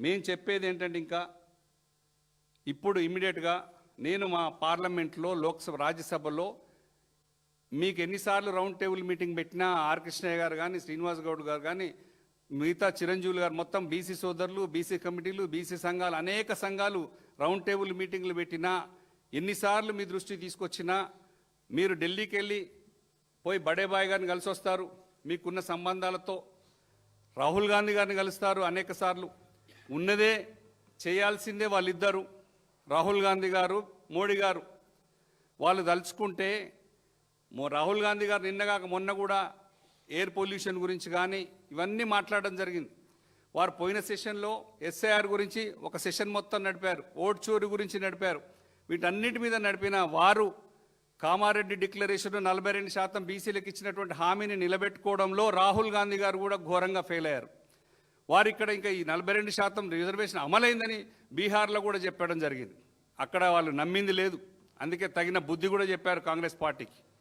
మేము చెప్పేది ఏంటంటే ఇంకా ఇప్పుడు ఇమ్మీడియట్గా నేను మా పార్లమెంట్లో లోక్సభ రాజ్యసభలో మీకు ఎన్నిసార్లు రౌండ్ టేబుల్ మీటింగ్ పెట్టినా ఆర్ కృష్ణయ్య గారు కానీ శ్రీనివాస్ గౌడ్ గారు కానీ మిగతా చిరంజీవులు గారు మొత్తం బీసీ సోదరులు బీసీ కమిటీలు బీసీ సంఘాలు అనేక సంఘాలు రౌండ్ టేబుల్ మీటింగ్లు పెట్టినా ఎన్నిసార్లు మీ దృష్టికి తీసుకొచ్చినా మీరు ఢిల్లీకి వెళ్ళి పోయి బడేబాయ్ గారిని కలిసి వస్తారు మీకున్న సంబంధాలతో రాహుల్ గాంధీ గారిని కలుస్తారు అనేక సార్లు ఉన్నదే చేయాల్సిందే వాళ్ళిద్దరు రాహుల్ గాంధీ గారు మోడీ గారు వాళ్ళు తలుచుకుంటే రాహుల్ గాంధీ గారు నిన్నగాక మొన్న కూడా ఎయిర్ పొల్యూషన్ గురించి కానీ ఇవన్నీ మాట్లాడడం జరిగింది. వారు పోయిన సెషన్లో ఎస్ఐఆర్ గురించి ఒక సెషన్ మొత్తం నడిపారు, ఓట్ చోరీ గురించి నడిపారు. వీటన్నిటి మీద నడిపిన వారు కామారెడ్డి డిక్లరేషన్ 42% బీసీలకు ఇచ్చినటువంటి హామీని నిలబెట్టుకోవడంలో రాహుల్ గాంధీ గారు కూడా ఘోరంగా ఫెయిల్ అయ్యారు. వారు ఇక్కడ ఇంకా ఈ 42% రిజర్వేషన్ అమలైందని బీహార్లో కూడా చెప్పడం జరిగింది. అక్కడ వాళ్ళు నమ్మింది లేదు, అందుకే తగిన బుద్ధి కూడా చెప్పారు కాంగ్రెస్ పార్టీకి.